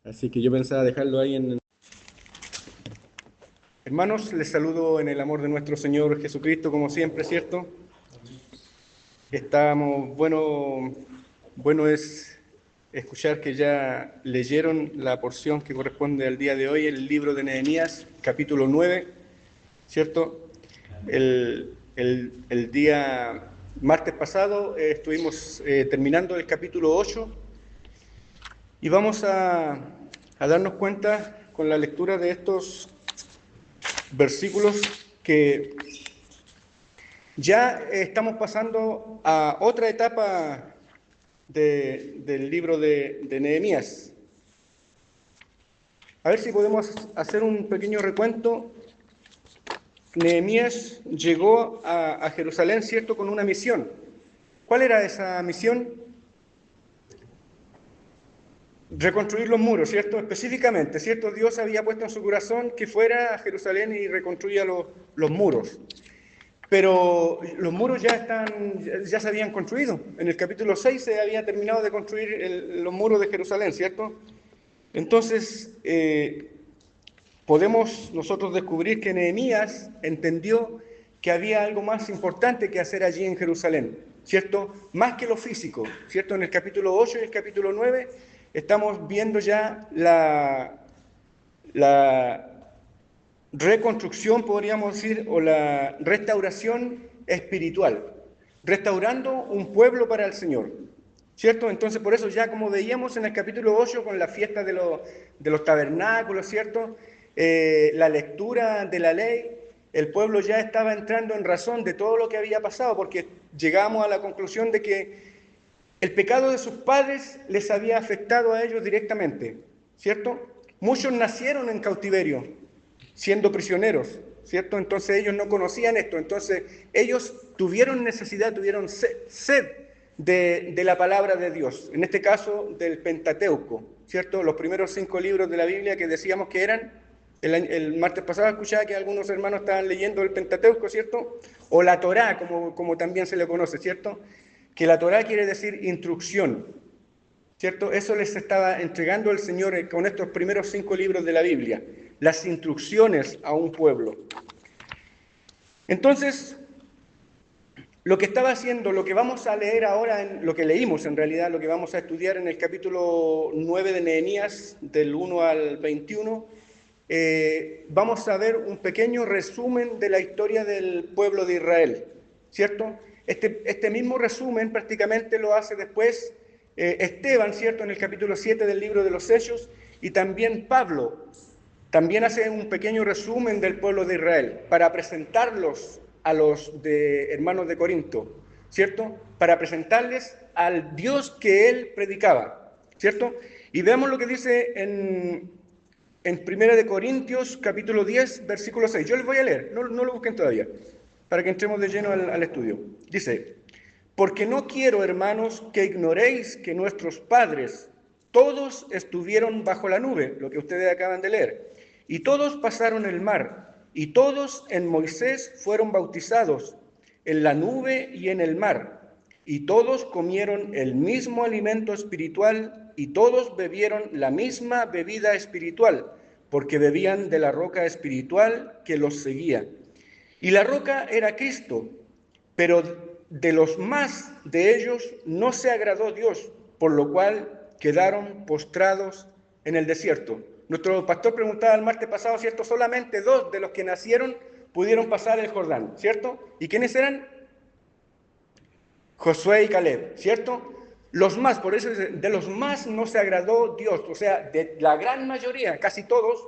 Así que yo pensaba dejarlo ahí en... Hermanos, les saludo en el amor de nuestro Señor Jesucristo, como siempre, ¿cierto? Bueno es escuchar que ya leyeron la porción que corresponde al día de hoy, el libro de Nehemías, capítulo 9, ¿cierto? El día martes pasado estuvimos terminando el capítulo 8 y vamos a darnos cuenta con la lectura de estos versículos que ya estamos pasando a otra etapa del libro de Nehemías. A ver si podemos hacer un pequeño recuento. Nehemías llegó a Jerusalén, ¿cierto?, con una misión. ¿Cuál era esa misión? Reconstruir los muros, ¿cierto? Específicamente, ¿cierto? Dios había puesto en su corazón que fuera a Jerusalén y reconstruya los muros. Pero los muros ya se habían construido. En el capítulo 6 se había terminado de construir los muros de Jerusalén, ¿cierto? Entonces, podemos nosotros descubrir que Nehemías entendió que había algo más importante que hacer allí en Jerusalén, ¿cierto? Más que lo físico, ¿cierto? En el capítulo 8 y el capítulo 9 estamos viendo ya la reconstrucción, podríamos decir, o la restauración espiritual, restaurando un pueblo para el Señor, ¿cierto? Entonces, por eso ya como veíamos en el capítulo 8 con la fiesta de los tabernáculos, ¿cierto? La lectura de la ley, el pueblo ya estaba entrando en razón de todo lo que había pasado, porque llegamos a la conclusión de que el pecado de sus padres les había afectado a ellos directamente, ¿cierto? Muchos nacieron en cautiverio, siendo prisioneros, ¿cierto? Entonces ellos no conocían esto, entonces ellos tuvieron necesidad, tuvieron sed de la palabra de Dios, en este caso del Pentateuco, ¿cierto? Los primeros 5 libros de la Biblia que decíamos que eran, el martes pasado escuchaba que algunos hermanos estaban leyendo el Pentateuco, ¿cierto? O la Torá, como también se le conoce, ¿cierto? Que la Torá quiere decir instrucción, ¿cierto? Eso les estaba entregando el Señor con estos primeros 5 libros de la Biblia, las instrucciones a un pueblo. Entonces, lo que estaba haciendo, lo que vamos a leer ahora, lo que leímos en realidad, lo que vamos a estudiar en el capítulo 9 de Nehemías, del 1 al 21, vamos a ver un pequeño resumen de la historia del pueblo de Israel, ¿cierto? Este mismo resumen prácticamente lo hace después Esteban, ¿cierto?, en el capítulo 7 del libro de los Hechos, y también Pablo, también hace un pequeño resumen del pueblo de Israel para presentarlos a los hermanos de Corinto, ¿cierto? Para presentarles al Dios que él predicaba, ¿cierto? Y veamos lo que dice en 1 Corintios, capítulo 10, versículo 6. Yo les voy a leer, no lo busquen todavía, para que entremos de lleno al estudio. Dice: porque no quiero, hermanos, que ignoréis que nuestros padres todos estuvieron bajo la nube, lo que ustedes acaban de leer, y todos pasaron el mar, y todos en Moisés fueron bautizados, en la nube y en el mar, y todos comieron el mismo alimento espiritual, y todos bebieron la misma bebida espiritual, porque bebían de la roca espiritual que los seguía. Y la roca era Cristo, pero de los más de ellos no se agradó Dios, por lo cual quedaron postrados en el desierto. Nuestro pastor preguntaba el martes pasado, ¿cierto? Solamente 2 de los que nacieron pudieron pasar el Jordán, ¿cierto? ¿Y quiénes eran? Josué y Caleb, ¿cierto? Los más, por eso de los más no se agradó Dios, o sea, de la gran mayoría, casi todos,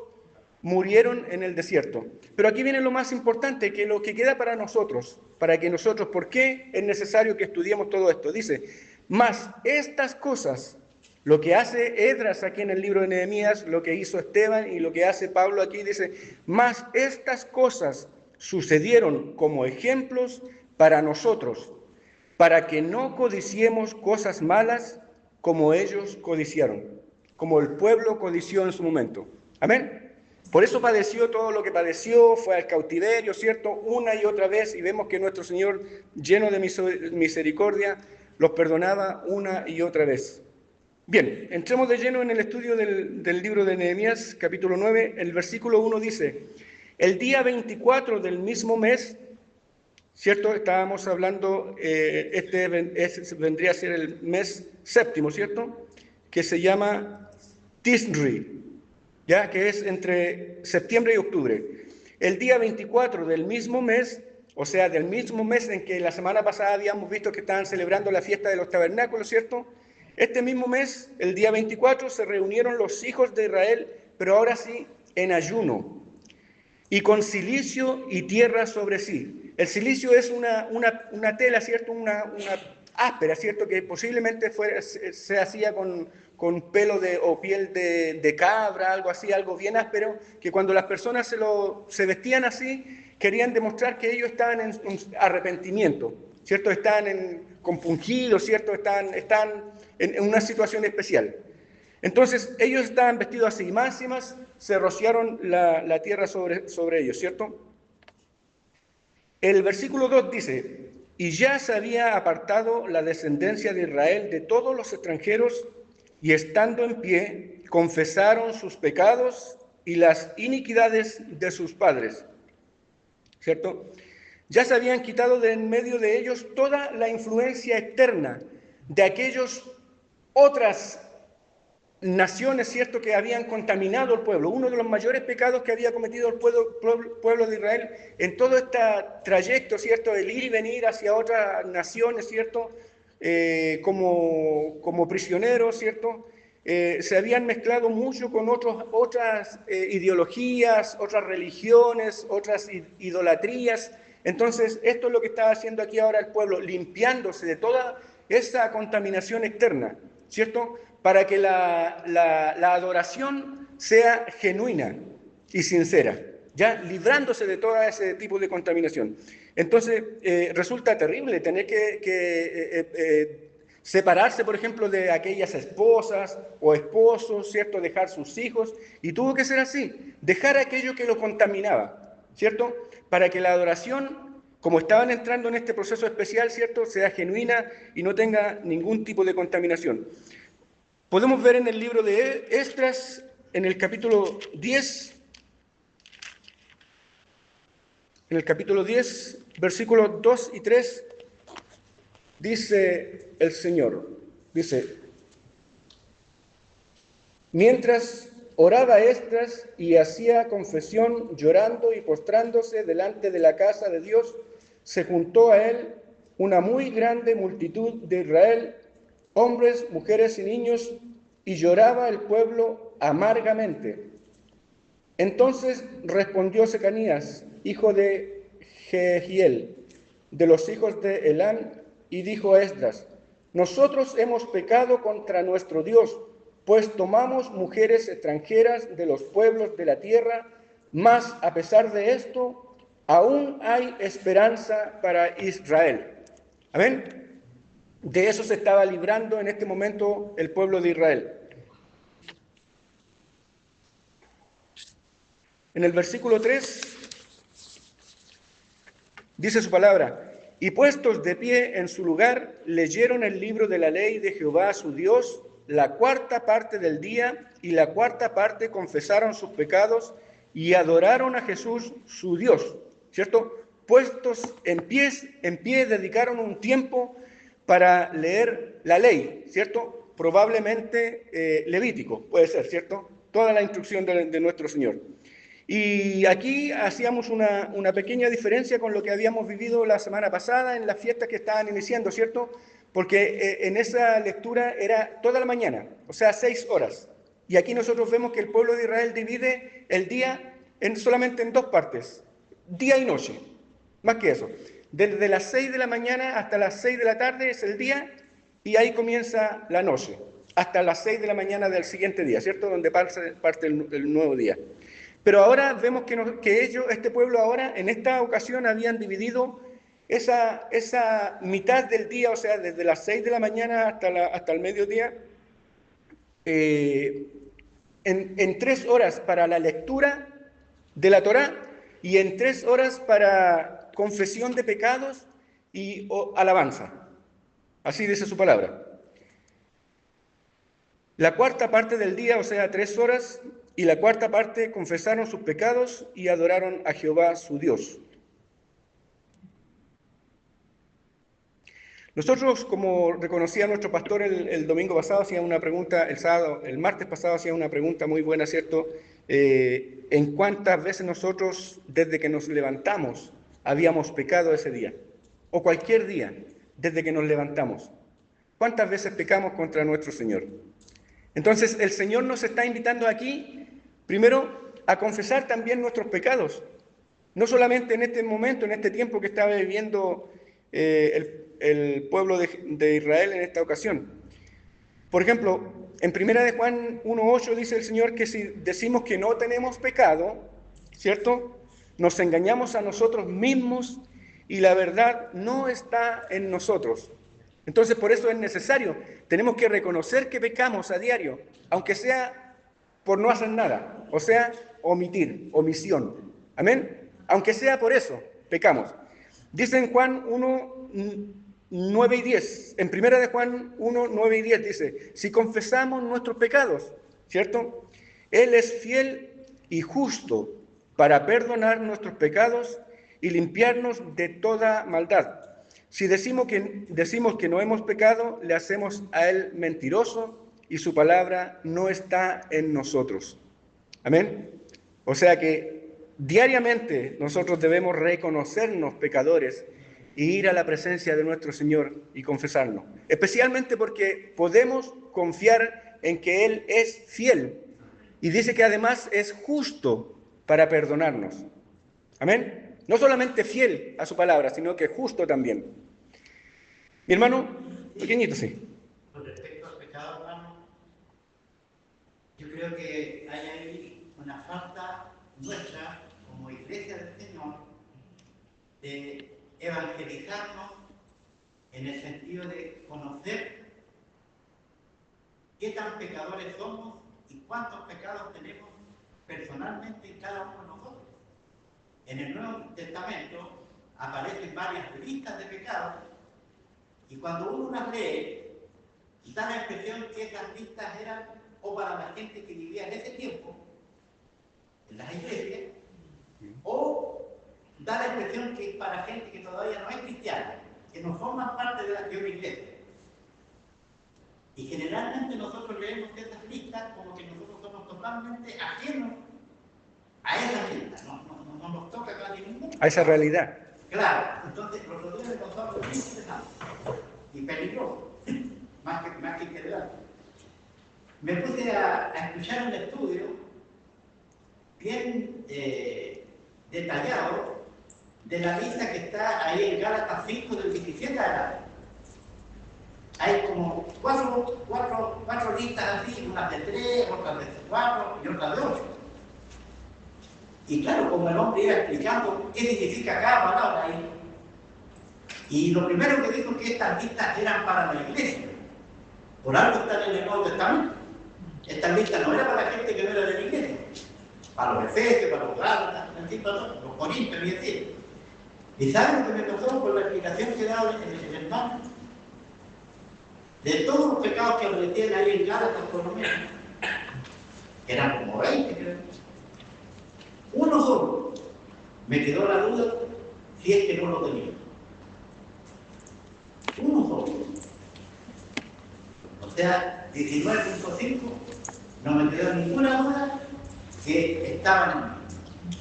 murieron en el desierto. Pero aquí viene lo más importante, que lo que queda para nosotros, ¿por qué es necesario que estudiemos todo esto? Dice, mas estas cosas, lo que hace Esdras aquí en el libro de Nehemías, lo que hizo Esteban y lo que hace Pablo aquí, dice, mas estas cosas sucedieron como ejemplos para nosotros, para que no codiciemos cosas malas como ellos codiciaron, como el pueblo codició en su momento. Amén. Por eso padeció todo lo que padeció, fue al cautiverio, ¿cierto? Una y otra vez, y vemos que nuestro Señor, lleno de misericordia, los perdonaba una y otra vez. Bien, entremos de lleno en el estudio del libro de Nehemías, capítulo 9. El versículo 1 dice, el día 24 del mismo mes, ¿cierto? Estábamos hablando, vendría a ser el mes séptimo, ¿cierto? Que se llama Tisri, ¿ya? Que es entre septiembre y octubre. El día 24 del mismo mes, o sea, del mismo mes en que la semana pasada habíamos visto que estaban celebrando la fiesta de los tabernáculos, ¿cierto? Este mismo mes, el día 24, se reunieron los hijos de Israel, pero ahora sí, en ayuno, y con cilicio y tierra sobre sí. El cilicio es una tela, ¿cierto? Una áspera, ¿cierto? Que posiblemente se hacía con pelo o piel de cabra, algo así, algo bien áspero, que cuando las personas se vestían así, querían demostrar que ellos estaban en arrepentimiento, ¿cierto? Estaban compungidos, ¿cierto? Están en una situación especial. Entonces, ellos estaban vestidos así, y más se rociaron la tierra sobre ellos, ¿cierto? El versículo 2 dice, y ya se había apartado la descendencia de Israel de todos los extranjeros, y estando en pie, confesaron sus pecados y las iniquidades de sus padres, ¿cierto? Ya se habían quitado de en medio de ellos toda la influencia externa de aquellos otras naciones, ¿cierto?, que habían contaminado el pueblo. Uno de los mayores pecados que había cometido el pueblo de Israel en todo este trayecto, ¿cierto?, el ir y venir hacia otras naciones, ¿cierto?, como prisioneros, ¿cierto?, se habían mezclado mucho con otras ideologías, otras religiones, otras idolatrías. Entonces, esto es lo que está haciendo aquí ahora el pueblo, limpiándose de toda esa contaminación externa, ¿cierto?, para que la adoración sea genuina y sincera, ya librándose de todo ese tipo de contaminación. Entonces, resulta terrible tener que separarse, por ejemplo, de aquellas esposas o esposos, ¿cierto? Dejar sus hijos, y tuvo que ser así, dejar aquello que lo contaminaba, ¿cierto? Para que la adoración, como estaban entrando en este proceso especial, ¿cierto?, sea genuina y no tenga ningún tipo de contaminación. Podemos ver en el libro de Esdras, en el capítulo 10, versículos 2 y 3, dice el Señor, dice, mientras oraba Esdras y hacía confesión llorando y postrándose delante de la casa de Dios, se juntó a él una muy grande multitud de Israel, hombres, mujeres y niños, y lloraba el pueblo amargamente. Entonces respondió Secanías, hijo de Jehiel, de los hijos de Elam, y dijo a Esdras, nosotros hemos pecado contra nuestro Dios, pues tomamos mujeres extranjeras de los pueblos de la tierra, mas a pesar de esto, aún hay esperanza para Israel. ¿Amén? De eso se estaba librando en este momento el pueblo de Israel. En el versículo 3 dice su palabra, y puestos de pie en su lugar, leyeron el libro de la ley de Jehová su Dios, la cuarta parte del día, y la cuarta parte confesaron sus pecados y adoraron a Jesús su Dios, ¿cierto? Puestos en pie dedicaron un tiempo para leer la ley, ¿cierto? Probablemente Levítico, puede ser, ¿cierto? Toda la instrucción de nuestro Señor. Y aquí hacíamos una pequeña diferencia con lo que habíamos vivido la semana pasada en las fiestas que estaban iniciando, ¿cierto? Porque en esa lectura era toda la mañana, o sea, 6 horas. Y aquí nosotros vemos que el pueblo de Israel divide el día solamente en 2 partes, día y noche, más que eso. Desde las 6 de la mañana hasta las 6 de la tarde es el día y ahí comienza la noche, hasta las 6 de la mañana del siguiente día, ¿cierto? Donde parte el nuevo día. Pero ahora vemos que este pueblo ahora, en esta ocasión, habían dividido esa mitad del día, o sea, desde las 6 de la mañana hasta el mediodía, en 3 horas para la lectura de la Torá y en 3 horas para confesión de pecados y alabanza. Así dice su palabra. La cuarta parte del día, o sea, 3 horas, y la cuarta parte confesaron sus pecados y adoraron a Jehová su Dios. Nosotros, como reconocía nuestro pastor el domingo pasado, hacía una pregunta, el martes pasado hacía una pregunta muy buena, ¿cierto? ¿En cuántas veces nosotros, desde que nos levantamos, habíamos pecado ese día? O cualquier día, desde que nos levantamos. ¿Cuántas veces pecamos contra nuestro Señor? Entonces, el Señor nos está invitando aquí, primero, a confesar también nuestros pecados. No solamente en este momento, en este tiempo que estaba viviendo el pueblo de Israel en esta ocasión. Por ejemplo, en 1 de Juan 1:8 dice el Señor que si decimos que no tenemos pecado, ¿cierto? Nos engañamos a nosotros mismos y la verdad no está en nosotros. Entonces, por eso es necesario, tenemos que reconocer que pecamos a diario, aunque sea por no hacer nada, o sea, omisión. Amén. Aunque sea por eso, pecamos. Dice en Juan 1, 9 y 10, en 1 de Juan 1, 9 y 10 dice, si confesamos nuestros pecados, ¿cierto? Él es fiel y justo para perdonar nuestros pecados y limpiarnos de toda maldad. Si decimos que no hemos pecado, le hacemos a Él mentiroso y su palabra no está en nosotros. Amén. O sea que diariamente nosotros debemos reconocernos pecadores e ir a la presencia de nuestro Señor y confesarnos. Especialmente porque podemos confiar en que Él es fiel y dice que además es justo para perdonarnos. Amén. No solamente fiel a su palabra, sino que justo también. Mi hermano, pequeñito, sí. Con respecto al pecado, hermano, yo creo que hay ahí una falta nuestra, como iglesia del Señor, de evangelizarnos en el sentido de conocer qué tan pecadores somos y cuántos pecados tenemos personalmente en cada uno de nosotros. En el Nuevo Testamento aparecen varias listas de pecados y cuando uno las lee, da la impresión que esas listas eran o para la gente que vivía en ese tiempo, en las iglesias, o da la impresión que es para gente que todavía no es cristiana, que no forma parte de la que es una iglesia. Y generalmente nosotros leemos esas listas como que nosotros somos totalmente ajenos a esas listas, no nos toca casi ninguno. A esa realidad. Claro, entonces los rodeos de nosotros es muy interesante y peligroso, más que interesante. Me puse a escuchar un estudio bien detallado de la lista que está ahí en Gálatas 5 del 17 adelante. Hay como cuatro listas así, unas de 3, otras de 4 y otras de 8. Y claro, como el hombre iba explicando qué significa cada palabra ahí. Y lo primero que dijo que estas listas eran para la iglesia. Por algo están en el Nuevo Testamento. Estas listas no eran para la gente que no era de la iglesia. Para los efesios, para los gálatas, los corintios, y así. ¿Y saben lo que me pasó con la explicación que he dado en el hermano? De todos los pecados que aparecían ahí en Gálatas, por lo menos, eran como 20, creo. Uno solo. Me quedó la duda si es que no lo tenía. Uno solo. O sea, 19.5, no me quedó ninguna duda que estaban en mí.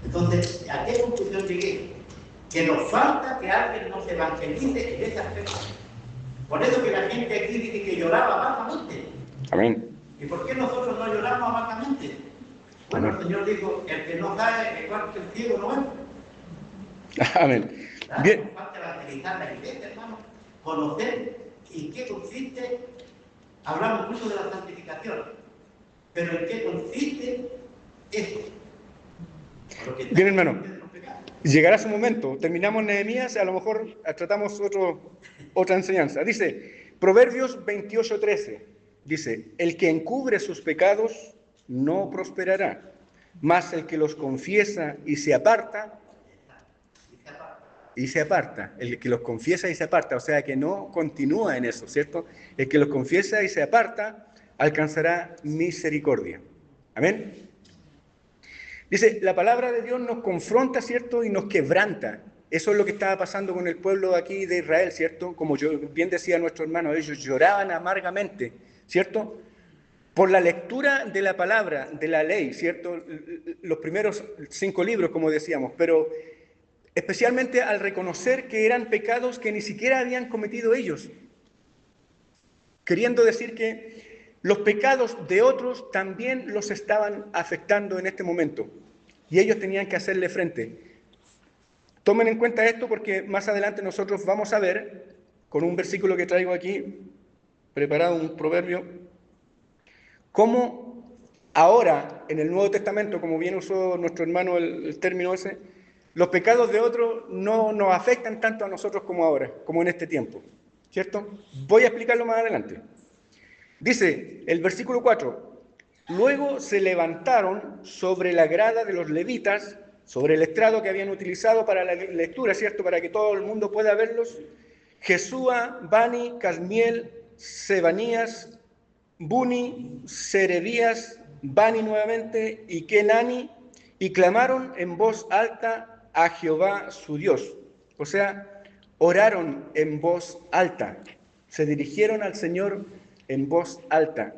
Entonces, ¿a qué conclusión llegué? Que nos falta que alguien nos evangelice en ese aspecto. Por eso que la gente aquí dice que lloraba amargamente. Amén. ¿Y por qué nosotros no lloramos amargamente? Bueno, el Señor dijo, el que no sabe igual que el ciego no ve. Amén. ¿Claro? Bien. Nos falta evangelizar la iglesia, hermano. Conocer en qué consiste. Hablamos mucho de la santificación, pero ¿en qué consiste eso? Bien, hermano. Llegará su momento. Terminamos Nehemías, a lo mejor tratamos otra enseñanza. Dice, Proverbios 28:13. Dice, el que encubre sus pecados no prosperará, mas el que los confiesa y se aparta, el que los confiesa y se aparta, o sea que no continúa en eso, ¿cierto? El que los confiesa y se aparta, alcanzará misericordia. Amén. Dice, la palabra de Dios nos confronta, ¿cierto? Y nos quebranta. Eso es lo que estaba pasando con el pueblo aquí de Israel, ¿cierto? Como yo bien decía nuestro hermano, ellos lloraban amargamente, ¿cierto? Por la lectura de la palabra, de la ley, ¿cierto? Los primeros 5 libros, como decíamos, pero especialmente al reconocer que eran pecados que ni siquiera habían cometido ellos, queriendo decir que los pecados de otros también los estaban afectando en este momento y ellos tenían que hacerle frente. Tomen en cuenta esto porque más adelante nosotros vamos a ver, con un versículo que traigo aquí, preparado, un proverbio, cómo ahora en el Nuevo Testamento, como bien usó nuestro hermano el término ese, los pecados de otros no nos afectan tanto a nosotros como ahora, como en este tiempo, ¿cierto? Voy a explicarlo más adelante. Dice el versículo 4, luego se levantaron sobre la grada de los levitas, sobre el estrado que habían utilizado para la lectura, ¿cierto? Para que todo el mundo pueda verlos, Jesúa, Bani, Cadmiel, Sebanías, Buni, Serebías, Bani nuevamente y Kenani, y clamaron en voz alta a Jehová su Dios. O sea, oraron en voz alta, se dirigieron al Señor en voz alta.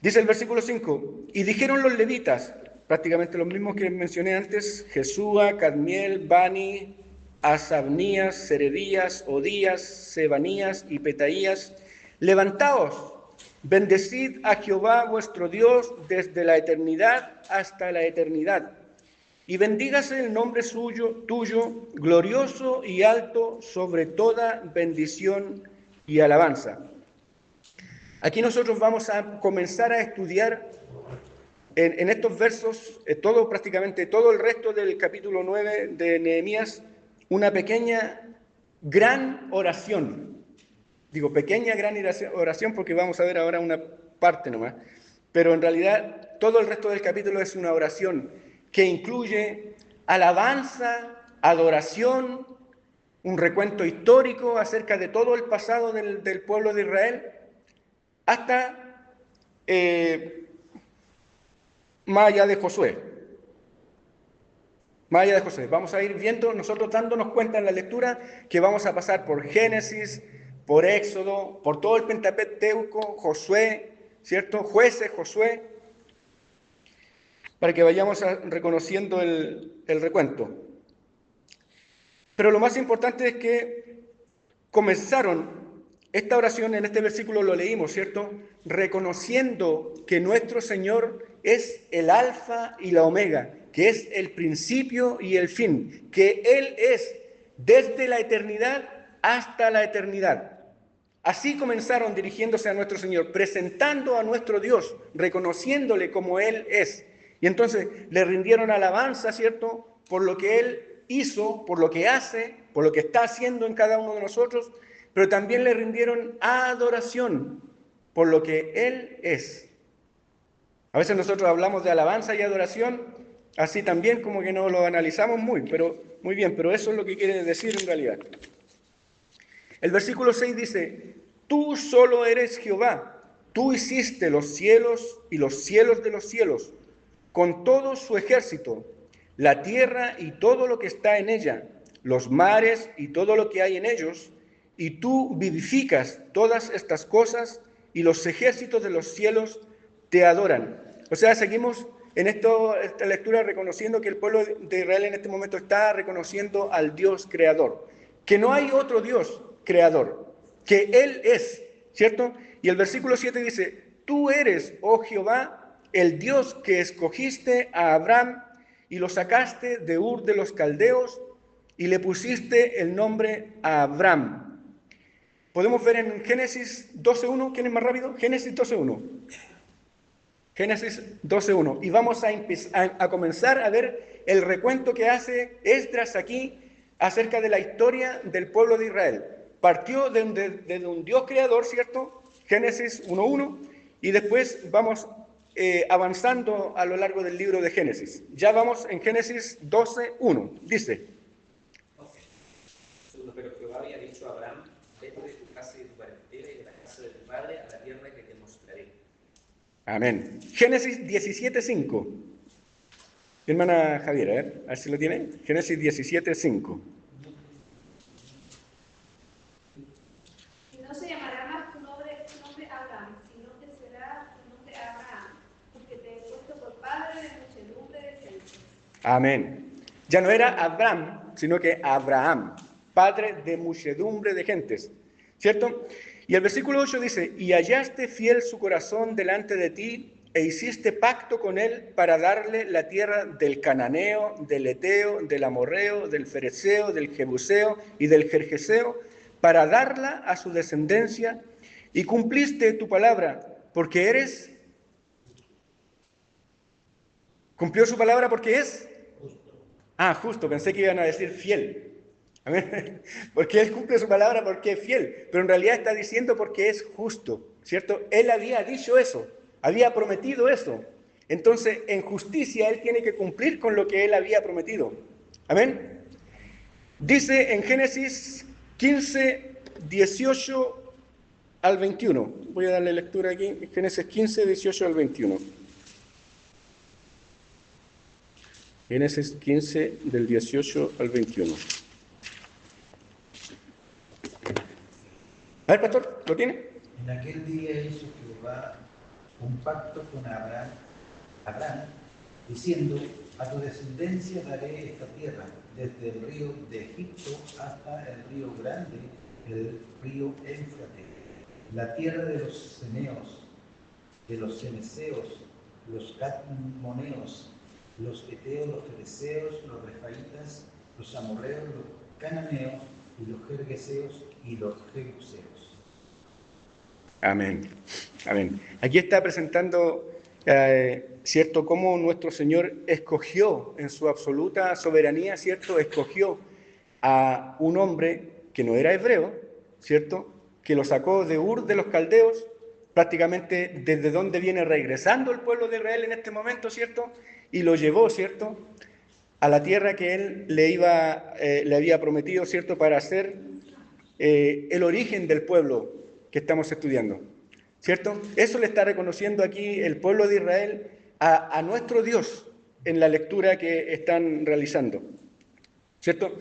Dice el versículo 5, y dijeron los levitas, prácticamente los mismos que mencioné antes, Jesúa, Cadmiel, Bani, Asabnías, Serebías, Odías, Sebanías y Petaías, levantaos, bendecid a Jehová vuestro Dios desde la eternidad hasta la eternidad, y bendígase el nombre suyo, tuyo, glorioso y alto sobre toda bendición y alabanza. Aquí nosotros vamos a comenzar a estudiar en estos versos, prácticamente todo el resto del capítulo 9 de Nehemías, una pequeña, gran oración. Digo pequeña, gran oración porque vamos a ver ahora una parte nomás. Pero en realidad todo el resto del capítulo es una oración que incluye alabanza, adoración, un recuento histórico acerca de todo el pasado del pueblo de Israel, hasta más allá de Josué. Más allá de Josué. Vamos a ir viendo, nosotros dándonos cuenta en la lectura, que vamos a pasar por Génesis, por Éxodo, por todo el Pentateuco, Josué, ¿cierto? Jueces, Josué, para que vayamos reconociendo el recuento. Pero lo más importante es que comenzaron esta oración, en este versículo lo leímos, ¿cierto? Reconociendo que nuestro Señor es el alfa y la omega, que es el principio y el fin, que Él es desde la eternidad hasta la eternidad. Así comenzaron dirigiéndose a nuestro Señor, presentando a nuestro Dios, reconociéndole como Él es. Y entonces le rindieron alabanza, ¿cierto? Por lo que Él hizo, por lo que hace, por lo que está haciendo en cada uno de nosotros, pero también le rindieron adoración por lo que Él es. A veces nosotros hablamos de alabanza y adoración, así también como que no lo analizamos muy bien, pero eso es lo que quiere decir en realidad. El versículo 6 dice, tú solo eres Jehová, tú hiciste los cielos y los cielos de los cielos, con todo su ejército, la tierra y todo lo que está en ella, los mares y todo lo que hay en ellos, y tú vivificas todas estas cosas y los ejércitos de los cielos te adoran. O sea, seguimos en esta lectura reconociendo que el pueblo de Israel en este momento está reconociendo al Dios creador, que no hay otro Dios creador, que Él es, ¿cierto? Y el versículo 7 dice, tú eres, oh Jehová, el Dios que escogiste a Abraham y lo sacaste de Ur de los Caldeos y le pusiste el nombre a Abraham. Podemos ver en Génesis 12.1, ¿quién es más rápido? Génesis 12.1. Génesis 12.1. Y vamos a comenzar a ver el recuento que hace Esdras aquí acerca de la historia del pueblo de Israel. Partió de un Dios creador, ¿cierto? Génesis 1.1. Y después vamos avanzando a lo largo del libro de Génesis. Ya vamos en Génesis 12.1. Dice. Pero Jehová había dicho a Abraham, vete de tu casa y de tu parentela y de la casa de tu padre a la tierra que te mostraré. Amén. Génesis 17:5. Hermana Javiera, a ver si lo tiene. Génesis 17:5. Y no se llamará más tu nombre Abraham, sino que será tu nombre Abraham, porque te he puesto por padre de muchedumbre de gente. Amén. Ya no era Abraham, sino que Abraham, padre de muchedumbre de gentes. ¿Cierto? Y el versículo 8 dice, y hallaste fiel su corazón delante de ti, e hiciste pacto con él para darle la tierra del cananeo, del eteo, del amorreo, del fereceo, del jebuseo y del jerjeseo, para darla a su descendencia, y cumpliste tu palabra, porque eres... ¿Cumplió su palabra porque es? Justo, pensé que iban a decir fiel. Amén. Porque él cumple su palabra porque es fiel, pero en realidad está diciendo porque es justo, ¿cierto? Él había dicho eso, había prometido eso. Entonces, en justicia, él tiene que cumplir con lo que él había prometido. Amén. Dice en Génesis 15, 18 al 21. Voy a darle lectura aquí, Génesis 15, 18 al 21. Génesis 15, del 18 al 21. A ver, pastor, ¿lo tiene? En aquel día hizo Jehová un pacto con Abraham, diciendo, a tu descendencia daré esta tierra, desde el río de Egipto hasta el río grande, el río Éufrates, la tierra de los ceneos, de los ceneseos, los cadmoneos, los eteos, los fereceos, los refaitas, los amorreos, los cananeos, y los jergeseos y los jebuseos. Amén. Amén. Aquí está presentando, ¿cierto?, cómo nuestro Señor escogió en su absoluta soberanía, ¿cierto?, escogió a un hombre que no era hebreo, ¿cierto?, que lo sacó de Ur de los Caldeos, prácticamente desde donde viene regresando el pueblo de Israel en este momento, ¿cierto?, y lo llevó, ¿cierto?, a la tierra que él le había prometido, ¿cierto?, para ser el origen del pueblo que estamos estudiando, ¿cierto? Eso le está reconociendo aquí el pueblo de Israel a nuestro Dios en la lectura que están realizando, ¿cierto?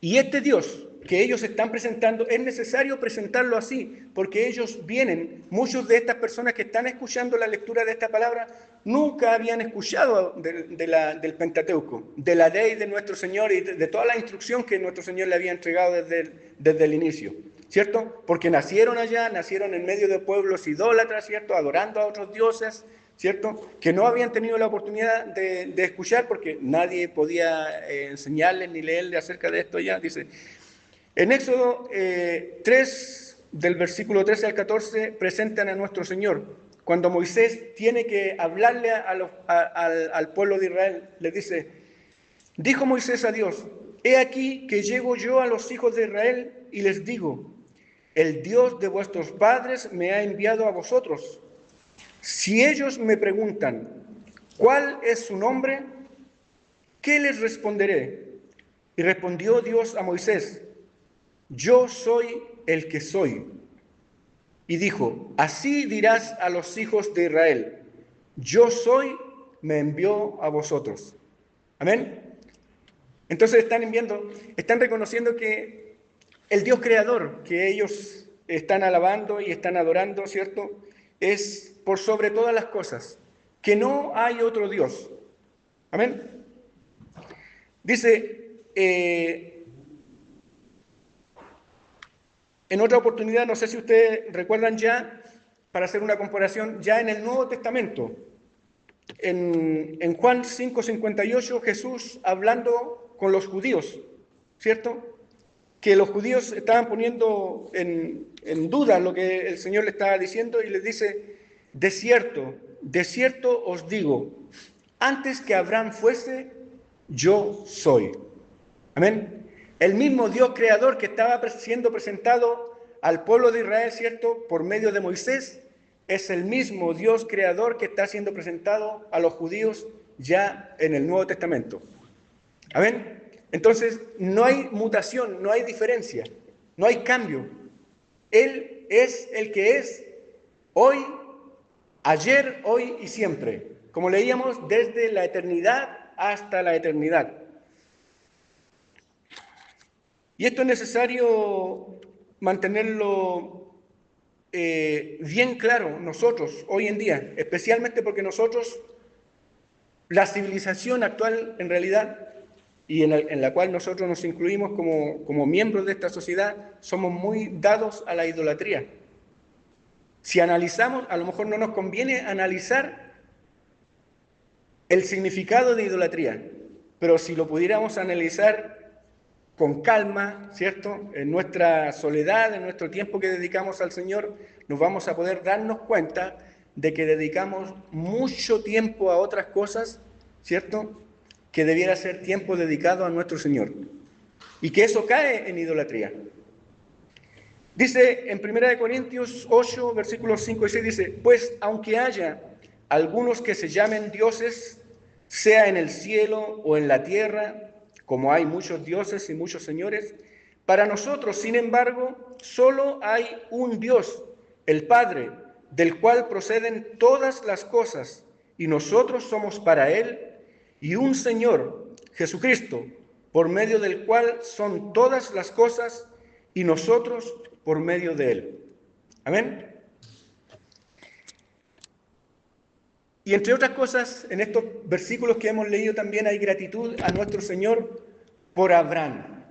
Y este Dios que ellos están presentando, es necesario presentarlo así, porque ellos vienen, muchos de estas personas que están escuchando la lectura de esta palabra, nunca habían escuchado del Pentateuco, de la ley de nuestro Señor y de toda la instrucción que nuestro Señor le había entregado desde el inicio, ¿cierto? Porque nacieron allá, nacieron en medio de pueblos idólatras, ¿cierto? Adorando a otros dioses, ¿cierto? Que no habían tenido la oportunidad de escuchar porque nadie podía enseñarles ni leerles acerca de esto ya, dice. En Éxodo 3, del versículo 13 al 14, presentan a nuestro Señor. Cuando Moisés tiene que hablarle al pueblo de Israel, le dice, dijo Moisés a Dios, he aquí que llego yo a los hijos de Israel y les digo, el Dios de vuestros padres me ha enviado a vosotros. Si ellos me preguntan, ¿cuál es su nombre? ¿Qué les responderé? Y respondió Dios a Moisés, yo soy el que soy. Y dijo, así dirás a los hijos de Israel, yo soy, me envió a vosotros. Amén. Entonces están reconociendo que el Dios creador que ellos están alabando y están adorando, ¿cierto?, es por sobre todas las cosas, que no hay otro Dios. Amén. Dice, en otra oportunidad, no sé si ustedes recuerdan ya, para hacer una comparación, ya en el Nuevo Testamento, en Juan 5:58, Jesús hablando con los judíos, ¿cierto? Que los judíos estaban poniendo en duda lo que el Señor le estaba diciendo y les dice, de cierto os digo, antes que Abraham fuese, yo soy. Amén. El mismo Dios creador que estaba siendo presentado al pueblo de Israel, ¿cierto?, por medio de Moisés, es el mismo Dios creador que está siendo presentado a los judíos ya en el Nuevo Testamento. Amén. Entonces, no hay mutación, no hay diferencia, no hay cambio. Él es el que es Hoy, ayer, hoy y siempre. Como leíamos, desde la eternidad hasta la eternidad. Y esto es necesario mantenerlo bien claro nosotros hoy en día, especialmente porque nosotros, la civilización actual en realidad, y en la cual nosotros nos incluimos como miembros de esta sociedad, somos muy dados a la idolatría. Si analizamos, a lo mejor no nos conviene analizar el significado de idolatría, pero si lo pudiéramos analizar con calma, ¿cierto? En nuestra soledad, en nuestro tiempo que dedicamos al Señor, nos vamos a poder darnos cuenta de que dedicamos mucho tiempo a otras cosas, ¿cierto? Que debiera ser tiempo dedicado a nuestro Señor. Y que eso cae en idolatría. Dice en 1 Corintios 8, versículos 5 y 6, dice, pues aunque haya algunos que se llamen dioses, sea en el cielo o en la tierra, como hay muchos dioses y muchos señores, para nosotros, sin embargo, solo hay un Dios, el Padre, del cual proceden todas las cosas, y nosotros somos para Él, y un Señor, Jesucristo, por medio del cual son todas las cosas, y nosotros por medio de Él. Amén. Y entre otras cosas, en estos versículos que hemos leído también hay gratitud a nuestro Señor por Abraham.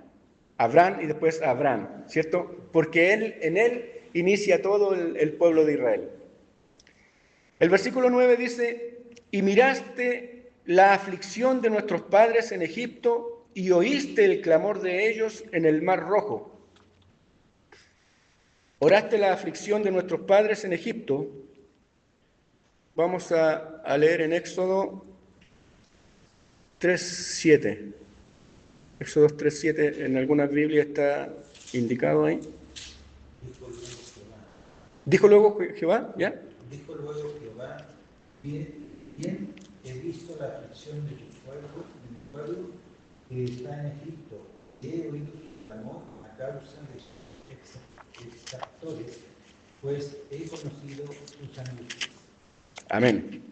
Abraham y después Abraham, ¿cierto? Porque en Él inicia todo el pueblo de Israel. El versículo 9 dice, y miraste la aflicción de nuestros padres en Egipto y oíste el clamor de ellos en el Mar Rojo. Oraste la aflicción de nuestros padres en Egipto. Vamos a leer en Éxodo 3:7. Éxodo 3:7, en algunas Biblias está indicado ahí. Dijo luego Jehová, ¿ya? Dijo luego Jehová, bien he visto la aflicción de tu pueblo que está en Egipto. He oído su clamor a causa de sus exactores, pues he conocido sus angustias. Amén.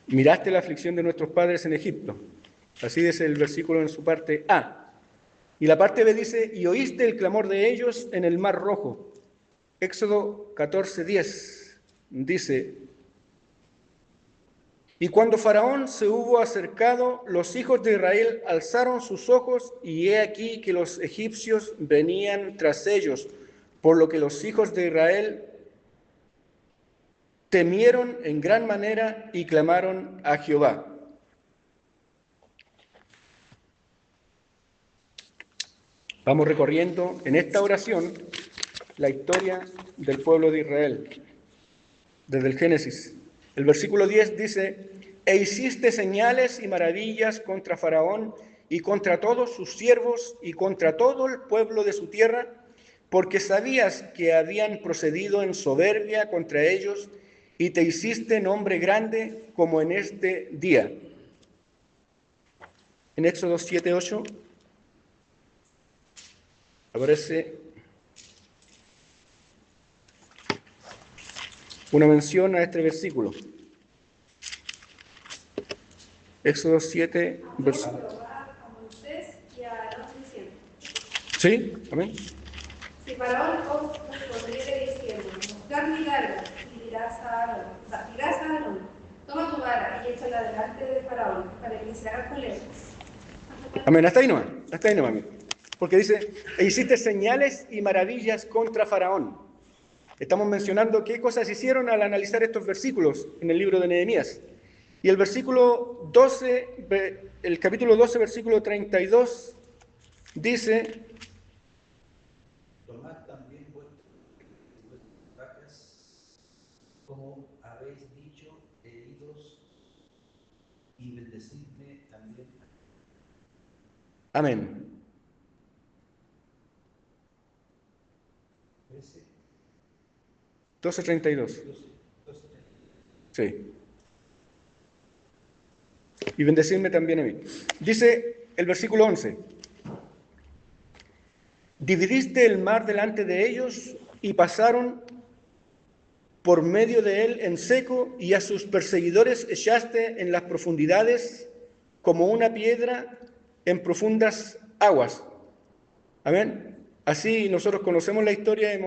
Miraste la aflicción de nuestros padres en Egipto. Así dice el versículo en su parte A. Y la parte B dice, y oíste el clamor de ellos en el Mar Rojo. Éxodo 14:10 dice, y cuando Faraón se hubo acercado, los hijos de Israel alzaron sus ojos, y he aquí que los egipcios venían tras ellos, por lo que los hijos de Israel temieron en gran manera y clamaron a Jehová. Vamos recorriendo en esta oración la historia del pueblo de Israel, desde el Génesis. El versículo 10 dice, e hiciste señales y maravillas contra Faraón y contra todos sus siervos y contra todo el pueblo de su tierra, porque sabías que habían procedido en soberbia contra ellos, y te hiciste nombre grande como en este día. En Éxodo 7:8 aparece una mención a este versículo. Éxodo 7, versículo. ¿Sí? Amén. Si Faraón os respondiere diciendo, mostrar milagros, y dirás a Aarón, toma tu vara y échala delante de Faraón, para que se haga con él. Amén, hasta ahí nomás, amén. Porque dice, e hiciste señales y maravillas contra Faraón. Estamos mencionando qué cosas hicieron al analizar estos versículos en el libro de Nehemías. Y el versículo 12, el capítulo 12, versículo 32, dice, tomad también vuestras vacas, como habéis dicho, heridos, y bendecidme también. amén. 12:32. Sí. Y bendecirme también a mí. Dice el versículo 11. Dividiste el mar delante de ellos y pasaron por medio de él en seco, y a sus perseguidores echaste en las profundidades como una piedra en profundas aguas. Amén. Así nosotros conocemos la historia,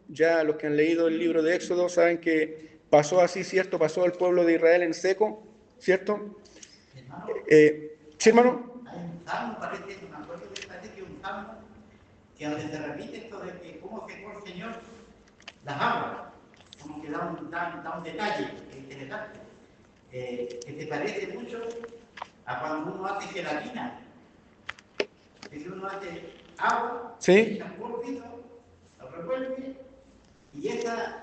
ya los que han leído el libro de Éxodo saben que pasó así, ¿cierto? Pasó al pueblo de Israel en seco, ¿cierto? Hermano, ¿Sí, hermano? hay un salmo, parece, me acuerdo que parece que un salmo que donde se repite esto de que cómo secó el Señor las aguas, como que da un detalle interesante, que se parece mucho a cuando uno hace gelatina. Si uno hace agua, Sí. echa un polvito, lo revuelve, y esa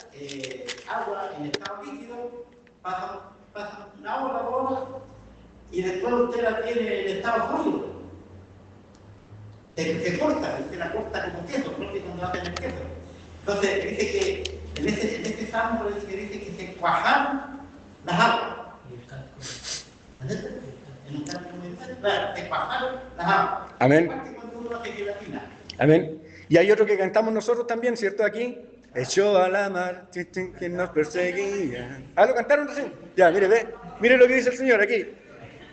agua en estado líquido pasa una hora, 2 horas, y después usted la tiene en estado sólido. Se corta, usted la corta como queso, porque cuando hacen el queso. Entonces, dice que en este salmo dice que se cuajaron las aguas. En un canto muy claro, se cuajaron las aguas. Amén. Igual que cuando uno hace gelatina. Amén. Y hay otro que cantamos nosotros también, ¿cierto? Aquí. Echó a la mar que nos perseguía. Ah, ¿lo cantaron recién? Ya, mire lo que dice el Señor aquí.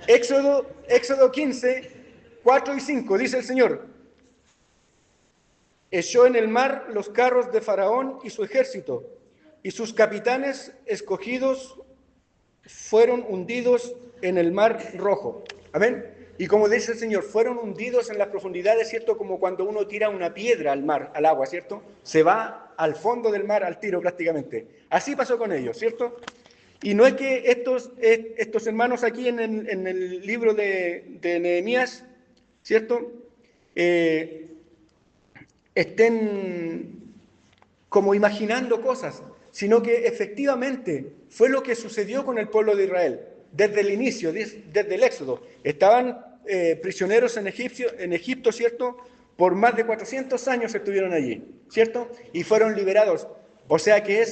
Éxodo 15, 4 y 5, dice el Señor. Echó en el mar los carros de Faraón y su ejército, y sus capitanes escogidos fueron hundidos en el mar Rojo. Amén. Y como dice el Señor, fueron hundidos en las profundidades, ¿cierto? Como cuando uno tira una piedra al mar, al agua, ¿cierto? Se va al fondo del mar al tiro prácticamente. Así pasó con ellos, ¿cierto? Y no es que estos hermanos aquí en el libro de Nehemías, ¿cierto? Estén como imaginando cosas, sino que efectivamente fue lo que sucedió con el pueblo de Israel desde el inicio, desde el Éxodo. Estaban prisioneros en Egipto, ¿cierto? Por más de 400 años estuvieron allí, ¿cierto? Y fueron liberados. O sea que